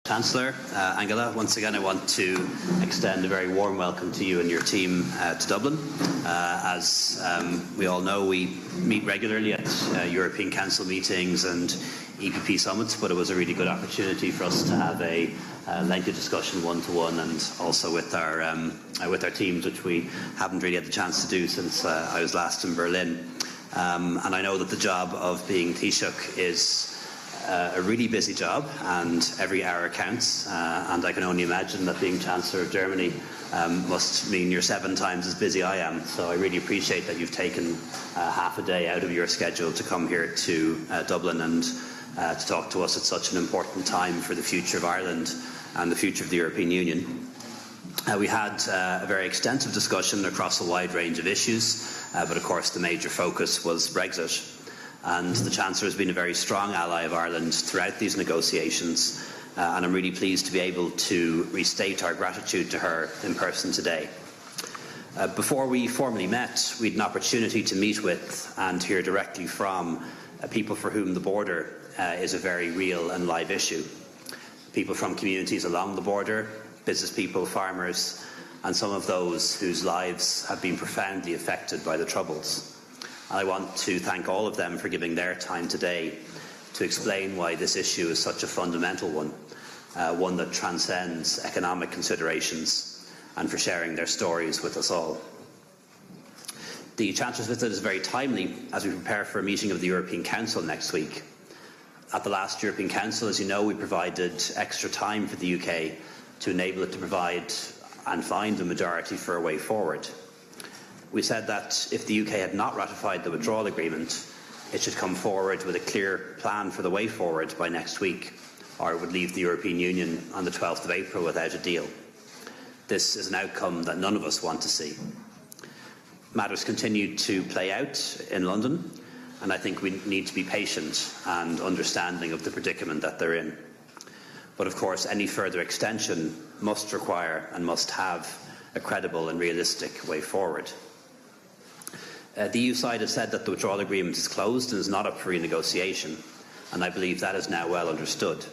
Chancellor Angela, once again I want to extend a very warm welcome to you and your team to Dublin. As we all know, we meet regularly at European Council meetings and EPP summits, but it was a really good opportunity for us to have a lengthy discussion one-to-one and also with our teams, which we haven't really had the chance to do since I was last in Berlin. And I know that the job of being Taoiseach is a really busy job, and every hour counts, and I can only imagine that being Chancellor of Germany must mean you're 7 times as busy I am. So I really appreciate that you've taken half a day out of your schedule to come here to Dublin and to talk to us at such an important time for the future of Ireland and the future of the European Union. We had a very extensive discussion across a wide range of issues, but of course the major focus was Brexit. And the Chancellor has been a very strong ally of Ireland throughout these negotiations, and I'm really pleased to be able to restate our gratitude to her in person today. Before we formally met, we had an opportunity to meet with and hear directly from people for whom the border is a very real and live issue. People from communities along the border, business people, farmers, and some of those whose lives have been profoundly affected by the Troubles. I want to thank all of them for giving their time today to explain why this issue is such a fundamental one, one that transcends economic considerations, and for sharing their stories with us all. The Chancellor's visit is very timely as we prepare for a meeting of the European Council next week. At the last European Council, as you know, we provided extra time for the UK to enable it to provide and find a majority for a way forward. We said that if the UK had not ratified the withdrawal agreement, it should come forward with a clear plan for the way forward by next week, or it would leave the European Union on the 12th of April without a deal. This is an outcome that none of us want to see. Matters continue to play out in London, and I think we need to be patient and understanding of the predicament that they're in. But of course, any further extension must require and must have a credible and realistic way forward. The EU side has said that the withdrawal agreement is closed and is not up for renegotiation, and I believe that is now well understood.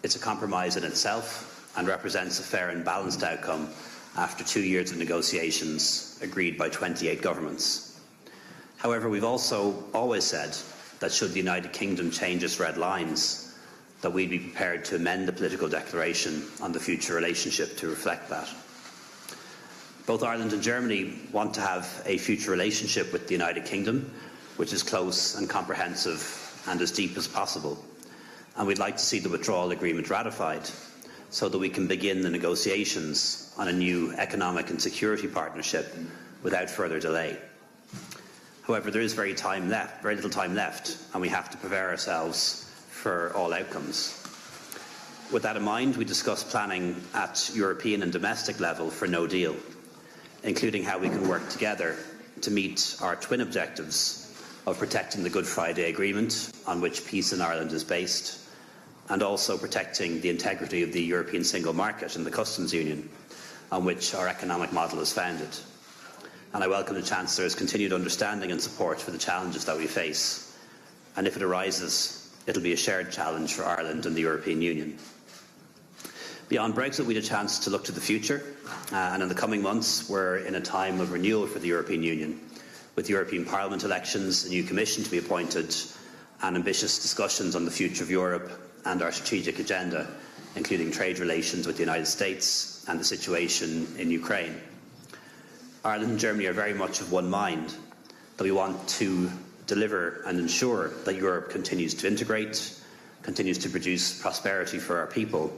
It's a compromise in itself and represents a fair and balanced outcome after 2 years of negotiations agreed by 28 governments. However, we've also always said that should the United Kingdom change its red lines, that we'd be prepared to amend the political declaration on the future relationship to reflect that. Both Ireland and Germany want to have a future relationship with the United Kingdom, which is close and comprehensive and as deep as possible. And we'd like to see the withdrawal agreement ratified so that we can begin the negotiations on a new economic and security partnership without further delay. However, there is very little time left, and we have to prepare ourselves for all outcomes. With that in mind, we discussed planning at European and domestic level for no deal, including how we can work together to meet our twin objectives of protecting the Good Friday Agreement, on which peace in Ireland is based, and also protecting the integrity of the European single market and the customs union, on which our economic model is founded. And I welcome the Chancellor's continued understanding and support for the challenges that we face. And if it arises, it'll be a shared challenge for Ireland and the European Union. Beyond Brexit, we had a chance to look to the future, and in the coming months we're in a time of renewal for the European Union, with European Parliament elections, a new Commission to be appointed, and ambitious discussions on the future of Europe and our strategic agenda, including trade relations with the United States and the situation in Ukraine. Ireland and Germany are very much of one mind that we want to deliver and ensure that Europe continues to integrate, continues to produce prosperity for our people,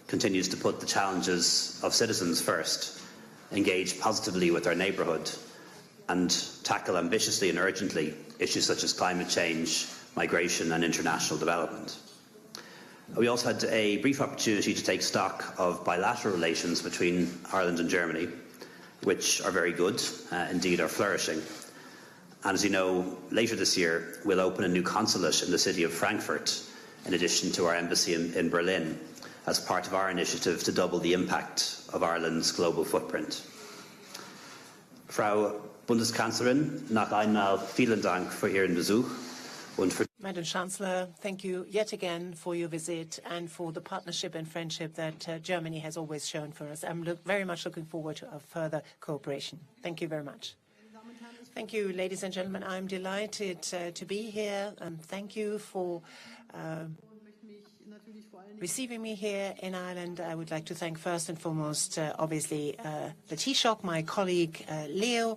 continues to put the challenges of citizens first, engage positively with our neighbourhood, and tackle ambitiously and urgently issues such as climate change, migration and international development. We also had a brief opportunity to take stock of bilateral relations between Ireland and Germany, which are very good, indeed are flourishing. And as you know, later this year we'll open a new consulate in the city of Frankfurt, in addition to our embassy in Berlin, as part of our initiative to double the impact of Ireland's global footprint. Frau Bundeskanzlerin, noch einmal vielen Dank für Ihren Besuch und für Madam Chancellor, thank you yet again for your visit and for the partnership and friendship that Germany has always shown for us. I'm very much looking forward to our further cooperation. Thank you very much. Thank you, ladies and gentlemen. I'm delighted to be here, and thank you for receiving me here in Ireland. I would like to thank first and foremost, obviously, the Taoiseach, my colleague Leo.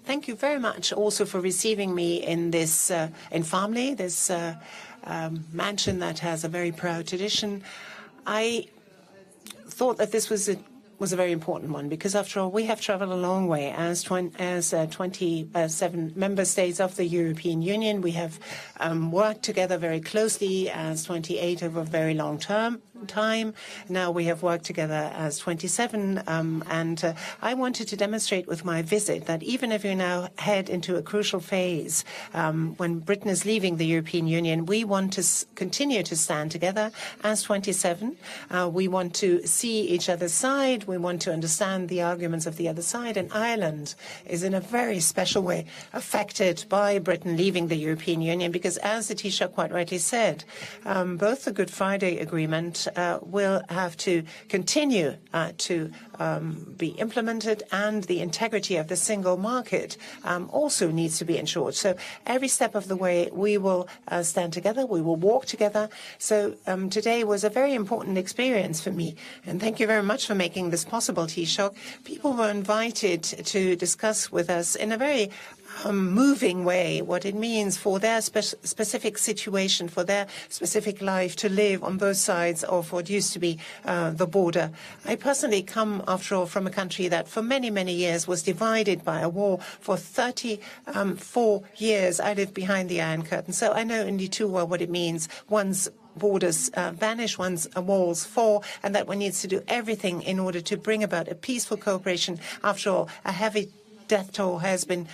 Thank you very much also for receiving me in this in Family, this mansion that has a very proud tradition. I thought that this was a very important one because, after all, we have traveled a long way as 27 member states of the European Union. We have worked together very closely as 28 over a very long time. Now we have worked together as 27, and I wanted to demonstrate with my visit that even if we now head into a crucial phase when Britain is leaving the European Union, we want to continue to stand together as 27. We want to see each other's side. We want to understand the arguments of the other side. And Ireland is in a very special way affected by Britain leaving the European Union because, as the Taoiseach quite rightly said, both the Good Friday Agreement will have to continue to be implemented, and the integrity of the single market also needs to be ensured. So every step of the way we will stand together, we will walk together. So today was a very important experience for me, and thank you very much for making this possible, Taoiseach. People were invited to discuss with us in a very moving way what it means for their specific situation, for their specific life to live on both sides of what used to be the border. I personally come, after all, from a country that for many, many years was divided by a war. For 34 years, I lived behind the Iron Curtain, so I know only too well what it means once borders vanish, once walls fall, and that one needs to do everything in order to bring about a peaceful cooperation. After all, a heavy death toll has been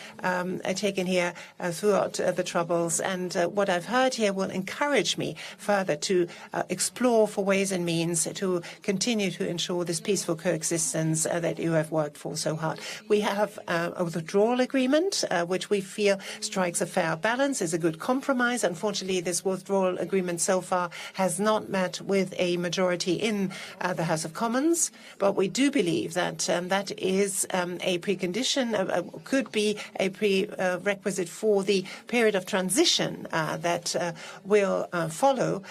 taken here throughout the Troubles, and what I've heard here will encourage me further to explore for ways and means to continue to ensure this peaceful coexistence that you have worked for so hard. We have a withdrawal agreement, which we feel strikes a fair balance, is a good compromise. Unfortunately, this withdrawal agreement so far has not met with a majority in the House of Commons, but we do believe that that is a precondition, could be a prerequisite for the period of transition that will follow,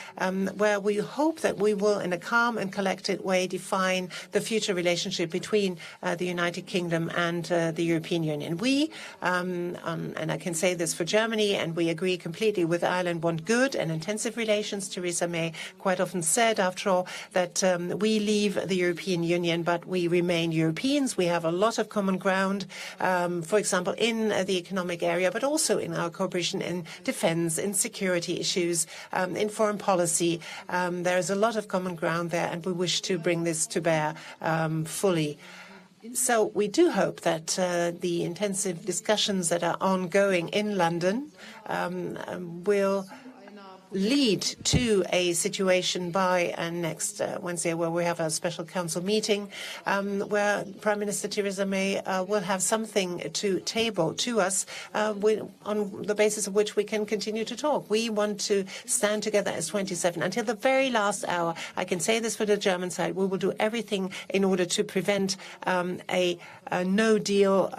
where we hope that we will, in a calm and collected way, define the future relationship between the United Kingdom and the European Union. We, and I can say this for Germany, and we agree completely with Ireland, want good and intensive relations. Theresa May quite often said, after all, that we leave the European Union, but we remain Europeans. We have a lot of common ground, for example, in the economic area, but also in our cooperation in defence, in security issues, in foreign policy. There is a lot of common ground there, and we wish to bring this to bear fully. So we do hope that the intensive discussions that are ongoing in London will lead to a situation by next Wednesday, where we have a special council meeting, where Prime Minister Theresa May will have something to table to us on the basis of which we can continue to talk. We want to stand together as 27 until the very last hour. I can say this for the German side. We will do everything in order to prevent a no-deal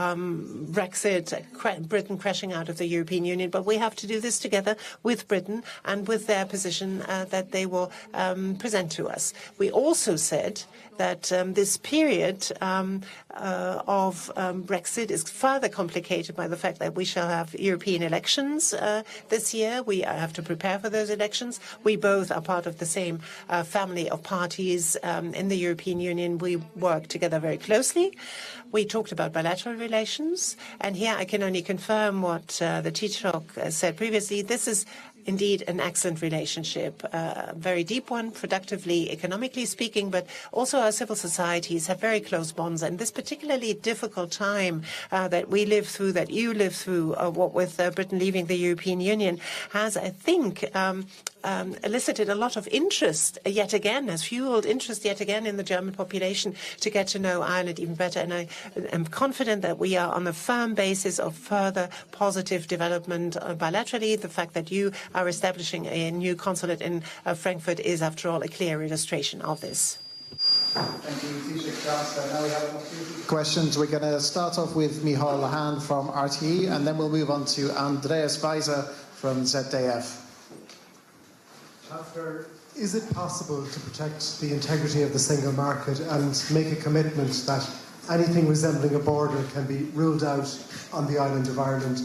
Brexit, Britain crashing out of the European Union. But we have to do this together with Britain and with their position that they will present to us. We also said that this period of Brexit is further complicated by the fact that we shall have European elections this year. We have to prepare for those elections. We both are part of the same family of parties in the European Union. We work together very closely. We talked about bilateral relations, and here I can only confirm what the Taoiseach said previously. This is indeed an excellent relationship, a very deep one, productively, economically speaking, but also our civil societies have very close bonds. And this particularly difficult time that we live through, that you live through, what with Britain leaving the European Union, has, I think, elicited a lot of interest yet again, has fueled interest yet again in the German population to get to know Ireland even better. And I am confident that we are on a firm basis of further positive development bilaterally. The fact that you our establishing a new consulate in Frankfurt is, after all, a clear illustration of this. Thank you, Taoiseach. Now we have a few questions. We're going to start off with Micheál Lahan from RTE, and then we'll move on to Andreas Weiser from ZDF. Chancellor, is it possible to protect the integrity of the single market and make a commitment that anything resembling a border can be ruled out on the island of Ireland?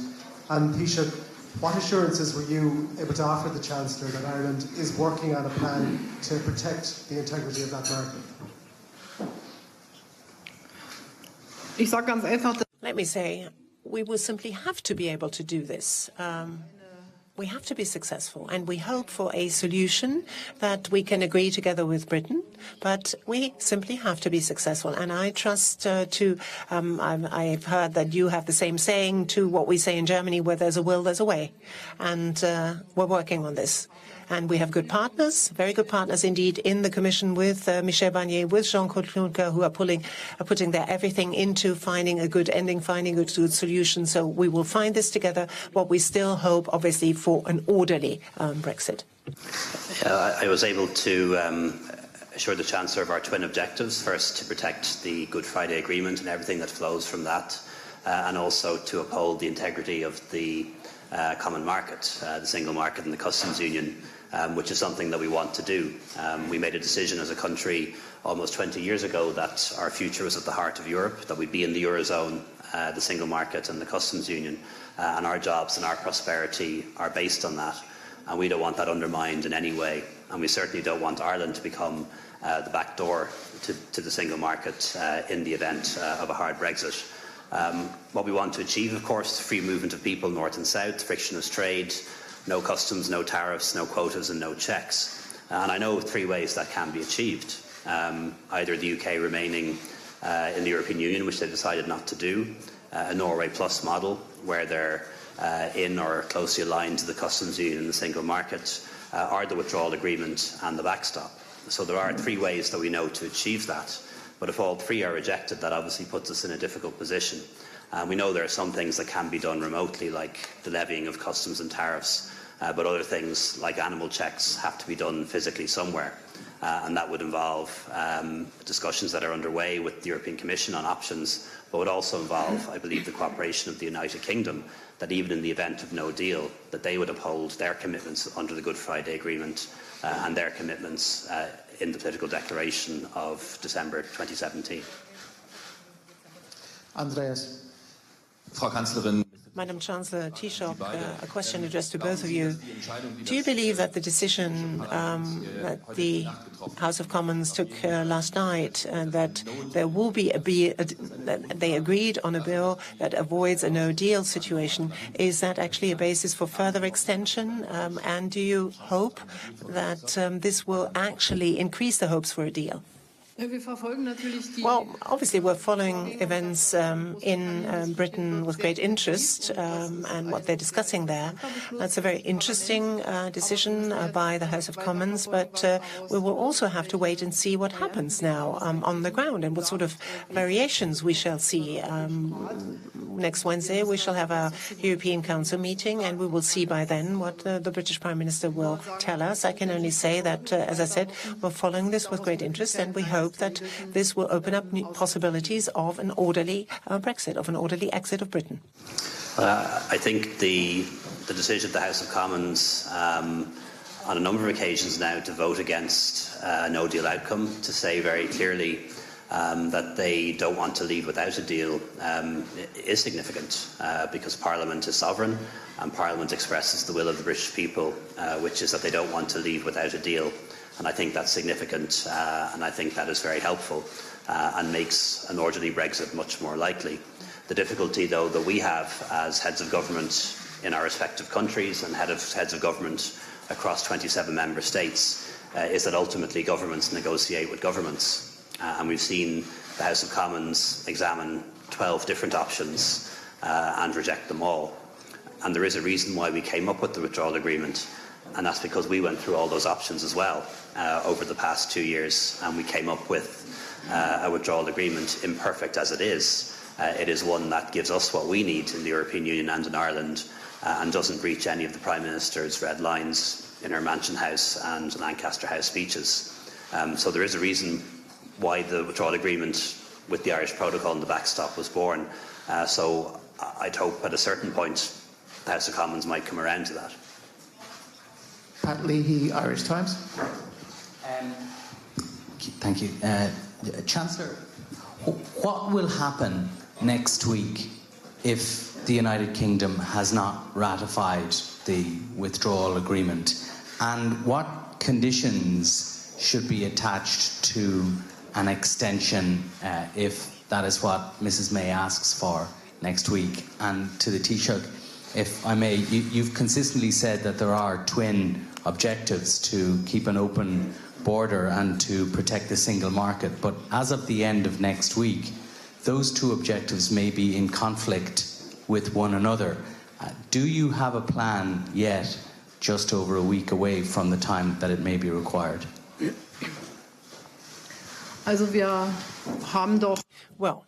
And Taoiseach, what assurances were you able to offer the Chancellor that Ireland is working on a plan to protect the integrity of that market? Let me say, we will simply have to be able to do this. We have to be successful, and we hope for a solution that we can agree together with Britain, but we simply have to be successful. And I trust I've heard that you have the same saying to what we say in Germany, where there's a will, there's a way. And we're working on this. And we have good partners, very good partners indeed, in the Commission with Michel Barnier, with Jean-Claude Juncker, who are putting their everything into finding a good ending, finding a good solution. So we will find this together, but we still hope, obviously, for an orderly Brexit. I was able to assure the Chancellor of our twin objectives. First, to protect the Good Friday Agreement and everything that flows from that, and also to uphold the integrity of the common market, the single market and the customs union, which is something that we want to do. We made a decision as a country almost 20 years ago that our future was at the heart of Europe, that we'd be in the Eurozone, the single market and the customs union, and our jobs and our prosperity are based on that. And we don't want that undermined in any way. And we certainly don't want Ireland to become the back door to the single market in the event of a hard Brexit. What we want to achieve, of course, is free movement of people north and south, frictionless trade, no customs, no tariffs, no quotas and no checks. And I know of three ways that can be achieved. Either the UK remaining in the European Union, which they decided not to do, a Norway Plus model, where they're in or closely aligned to the customs union and the single market, or the withdrawal agreement and the backstop. So there are three ways that we know to achieve that. But if all three are rejected, that obviously puts us in a difficult position. We know there are some things that can be done remotely, like the levying of customs and tariffs, but other things like animal checks have to be done physically somewhere. And that would involve discussions that are underway with the European Commission on options, but would also involve, I believe, the cooperation of the United Kingdom, that even in the event of no deal, that they would uphold their commitments under the Good Friday Agreement and their commitments in the political declaration of December 2017. Andreas. Frau Kanzlerin. Madam Chancellor Taoiseach, a question addressed to both of you. Do you believe that the decision that the House of Commons took last night, that there will be that they agreed on a bill that avoids a no-deal situation, is that actually a basis for further extension? And do you hope that this will actually increase the hopes for a deal? Well, obviously, we're following events in Britain with great interest and what they're discussing there. That's a very interesting decision by the House of Commons, but we will also have to wait and see what happens now on the ground and what sort of variations we shall see. Next Wednesday, we shall have a European Council meeting, and we will see by then what the British Prime Minister will tell us. I can only say that, as I said, we're following this with great interest, and we hope that this will open up new possibilities of an orderly Brexit, of an orderly exit of Britain. I think the decision of the House of Commons on a number of occasions now to vote against a no-deal outcome, to say very clearly that they don't want to leave without a deal, is significant because Parliament is sovereign and Parliament expresses the will of the British people, which is that they don't want to leave without a deal. And I think that's significant, and I think that is very helpful and makes an orderly Brexit much more likely. The difficulty, though, that we have as heads of government in our respective countries and heads of government across 27 member states is that ultimately governments negotiate with governments. And we've seen the House of Commons examine 12 different options and reject them all. And there is a reason why we came up with the withdrawal agreement, and that's because we went through all those options as well over the past 2 years, and we came up with a withdrawal agreement, imperfect as it is. It is one that gives us what we need in the European Union and in Ireland and doesn't breach any of the Prime Minister's red lines in her Mansion House and Lancaster House speeches. So there is a reason why the withdrawal agreement with the Irish Protocol and the backstop was born. So I'd hope at a certain point the House of Commons might come around to that. Pat Leahy, Irish Times. Thank you. Chancellor, what will happen next week if the United Kingdom has not ratified the withdrawal agreement? And what conditions should be attached to an extension if that is what Mrs May asks for next week? And to the Taoiseach, if I may, you've consistently said that there are twin objectives to keep an open border and to protect the single market. But as of the end of next week, those two objectives may be in conflict with one another. Do you have a plan yet, just over a week away from the time that it may be required? Well,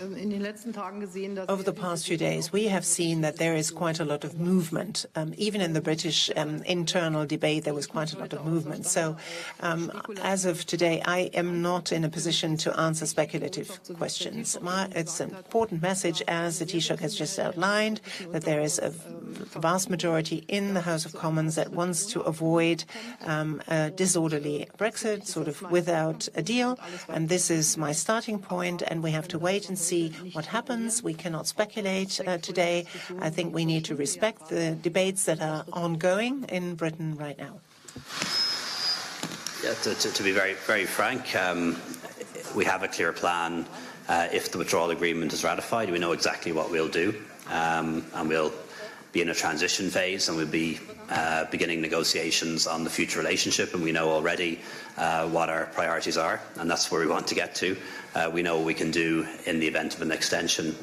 over the past few days, we have seen that there is quite a lot of movement. Even in the British internal debate, there was quite a lot of movement. So as of today, I am not in a position to answer speculative questions. It's an important message, as the Taoiseach has just outlined, that there is a vast majority in the House of Commons that wants to avoid a disorderly Brexit, sort of without a deal. And this is my starting point, and we have to wait and see what happens. We cannot speculate today. I think we need to respect the debates that are ongoing in Britain right now. Yeah, to be very, very frank, we have a clear plan. If the withdrawal agreement is ratified, we know exactly what we'll do, and we'll be in a transition phase, and we'll be beginning negotiations on the future relationship, and we know already what our priorities are, and that's where we want to get to. We know what we can do in the event of an extension.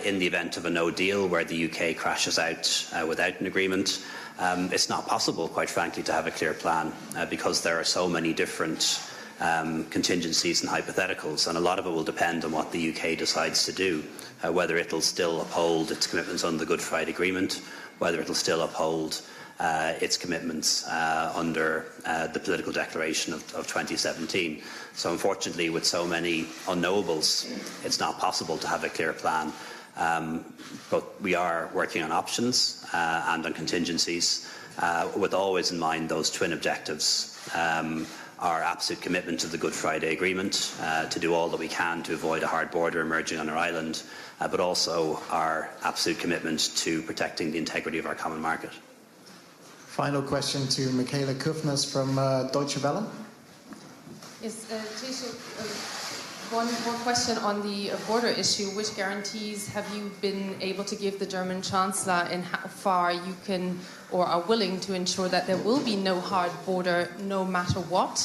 In the event of a no deal where the UK crashes out without an agreement, it's not possible, quite frankly, to have a clear plan because there are so many different contingencies and hypotheticals, and a lot of it will depend on what the UK decides to do, whether it'll still uphold its commitments under the Good Friday Agreement, whether it'll still uphold its commitments under the political declaration of 2017. So unfortunately, with so many unknowables, it's not possible to have a clear plan. But we are working on options and on contingencies, with always in mind those twin objectives. Our absolute commitment to the Good Friday Agreement, to do all that we can to avoid a hard border emerging on our island, but also our absolute commitment to protecting the integrity of our common market. Final question to Michaela Kufnes from Deutsche Welle. Yes, one more question on the border issue. Which guarantees have you been able to give the German Chancellor in how far you can or are willing to ensure that there will be no hard border no matter what?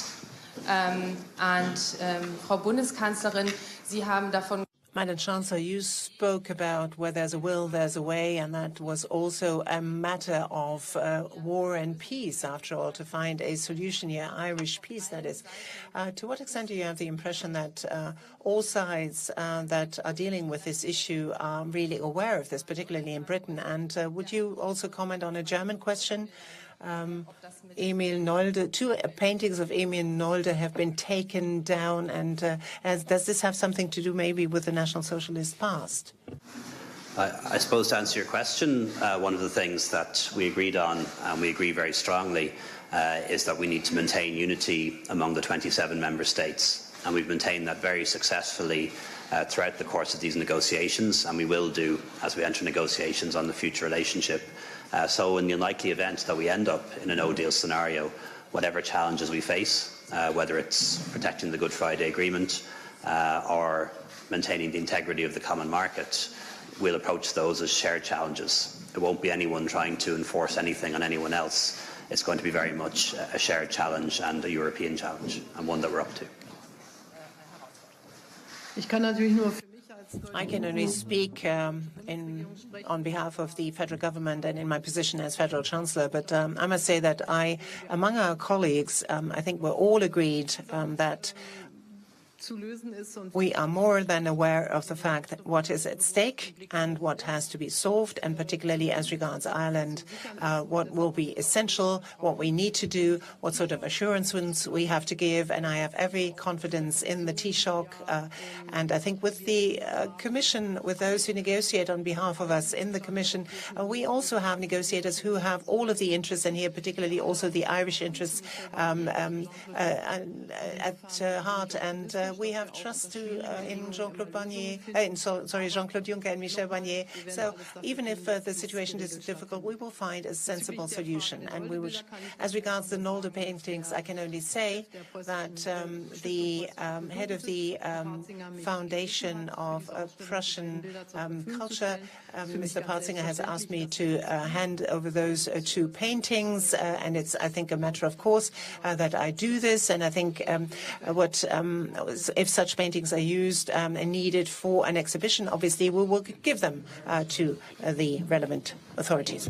Frau Bundeskanzlerin, Sie haben davon Madam Chancellor, you spoke about where there's a will, there's a way, and that was also a matter of war and peace, after all, to find a solution here, Irish peace, that is. To what extent do you have the impression that all sides that are dealing with this issue are really aware of this, particularly in Britain? And would you also comment on a German question? Emil Nolde, two paintings of Emil Nolde have been taken down, and does this have something to do maybe with the National Socialist past? I suppose to answer your question, one of the things that we agreed on, and we agree very strongly, is that we need to maintain unity among the 27 member states, and we've maintained that very successfully throughout the course of these negotiations, and we will do as we enter negotiations on the future relationship. So in the unlikely event that we end up in a no-deal scenario, whatever challenges we face, whether it's protecting the Good Friday Agreement or maintaining the integrity of the common market, we'll approach those as shared challenges. It won't be anyone trying to enforce anything on anyone else. It's going to be very much a shared challenge and a European challenge, and one that we're up to. I can only speak on behalf of the federal government and in my position as federal chancellor, but I must say that among our colleagues, I think we're all agreed that We are more than aware of the fact that what is at stake and what has to be solved, and particularly as regards Ireland, what will be essential, what we need to do, what sort of assurances we have to give. And I have every confidence in the Taoiseach. And I think with the Commission, with those who negotiate on behalf of us in the Commission, we also have negotiators who have all of the interests, and here particularly also the Irish interests at heart. And we have trust in Jean-Claude Barnier, Jean-Claude Juncker and Michel Barnier. So even if the situation is difficult, we will find a sensible solution. And we will, as regards the Nolde paintings, I can only say that the head of the Foundation of Prussian Culture, Mr. Palzinger, has asked me to hand over those two paintings, and it's, I think, a matter of course that I do this. And I think if such paintings are used and needed for an exhibition, obviously we will give them to the relevant authorities.